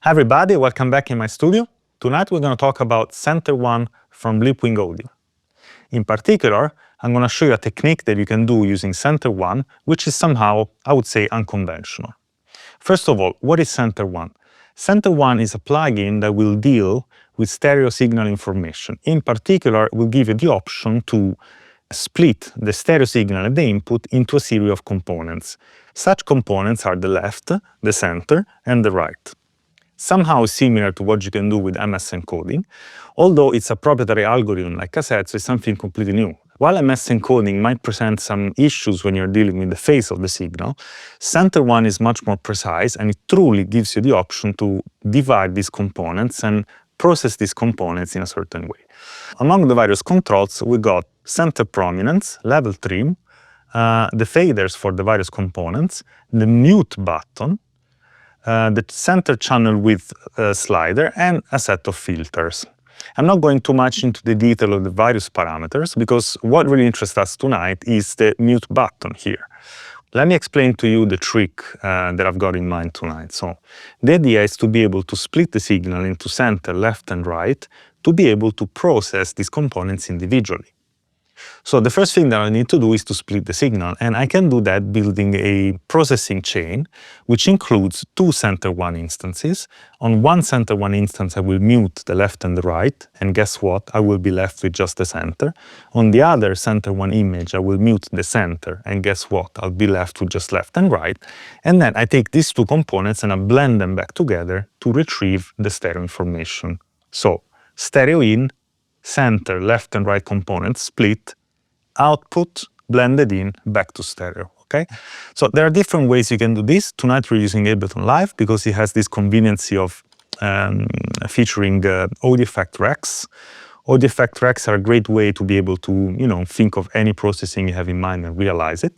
Hi everybody, welcome back in my studio. Tonight we're going to talk about CenterOne from Leapwing Audio. In particular, I'm going to show you a technique that you can do using CenterOne, which is somehow, I would say, unconventional. First of all, what is CenterOne? CenterOne is a plugin that will deal with stereo signal information. In particular, it will give you the option to split the stereo signal at the input into a series of components. Such components are the left, the center, and the right. Somehow similar to what you can do with MS encoding, although it's a proprietary algorithm, like I said, so it's something completely new. While MS encoding might present some issues when you're dealing with the phase of the signal, CenterOne is much more precise, and it truly gives you the option to divide these components and process these components in a certain way. Among the various controls, we got center prominence, level trim, the faders for the various components, the mute button, the center channel width slider, and a set of filters. I'm not going too much into the detail of the various parameters, because what really interests us tonight is the mute button here. Let me explain to you the trick that I've got in mind tonight. So, the idea is to be able to split the signal into center, left, and right, to be able to process these components individually. So the first thing that I need to do is to split the signal, and I can do that building a processing chain, which includes two CenterOne instances. On one CenterOne instance, I will mute the left and the right, and guess what? I will be left with just the center. On the other CenterOne image, I will mute the center, and guess what? I'll be left with just left and right. And then I take these two components and I blend them back together to retrieve the stereo information. So stereo in, center, left and right components split, output blended in, back to stereo, okay? So there are different ways you can do this. Tonight we're using Ableton Live because it has this conveniency of featuring audio effect racks. Audio effect racks are a great way to be able to, think of any processing you have in mind and realize it.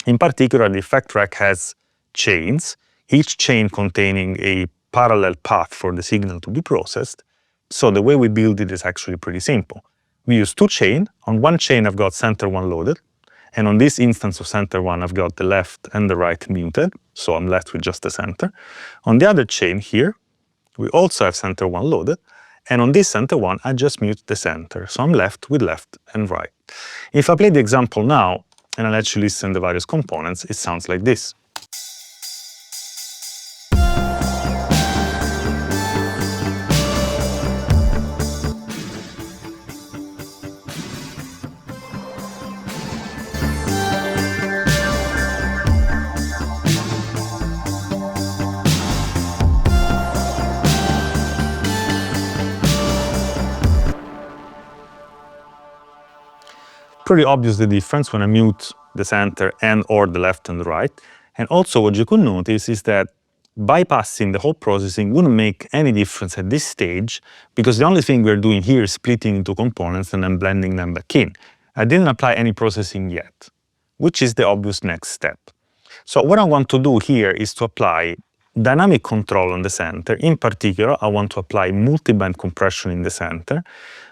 In particular, the effect rack has chains, each chain containing a parallel path for the signal to be processed. So the way we build it is actually pretty simple. We use two chains. On one chain, I've got CenterOne loaded. And on this instance of CenterOne, I've got the left and the right muted. So I'm left with just the center. On the other chain here, we also have CenterOne loaded. And on this CenterOne, I just mute the center. So I'm left with left and right. If I play the example now, and I let you listen to the various components, it sounds like this. Pretty obvious the difference when I mute the center and or the left and the right. And also what you could notice is that bypassing the whole processing wouldn't make any difference at this stage, because the only thing we're doing here is splitting into components and then blending them back in. I didn't apply any processing yet, which is the obvious next step. So what I want to do here is to apply dynamic control on the center. In particular, I want to apply multiband compression in the center,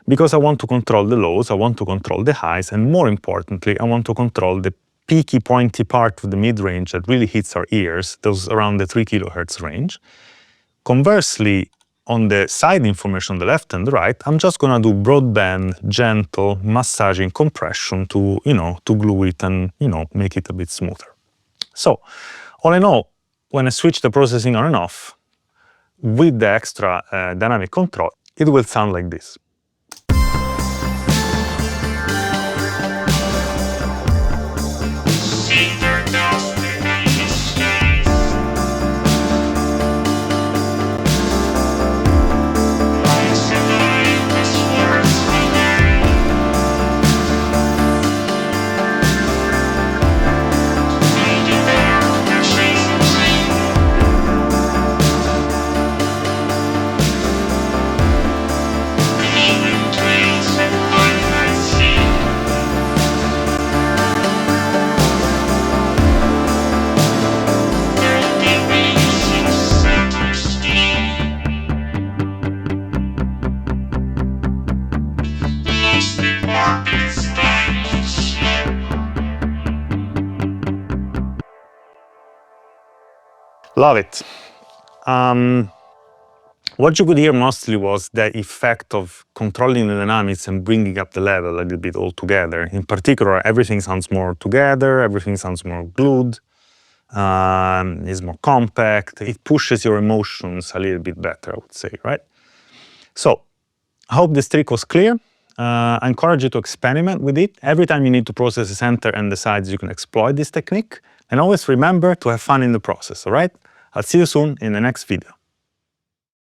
because I want to control the lows, I want to control the highs, and more importantly, I want to control the peaky, pointy part of the mid-range that really hits our ears, those around the 3 kHz range. Conversely, on the side information on the left and the right, I'm just going to do broadband, gentle, massaging compression to, to glue it and, make it a bit smoother. So, all in all, when I switch the processing on and off, with the extra dynamic control, it will sound like this. Love it. What you could hear mostly was the effect of controlling the dynamics and bringing up the level a little bit all together. In particular, everything sounds more together, everything sounds more glued, is more compact. It pushes your emotions a little bit better, I would say, right? So, I hope this trick was clear. I encourage you to experiment with it. Every time you need to process a center and decide you can exploit this technique. And always remember to have fun in the process, all right? I'll see you soon in the next video.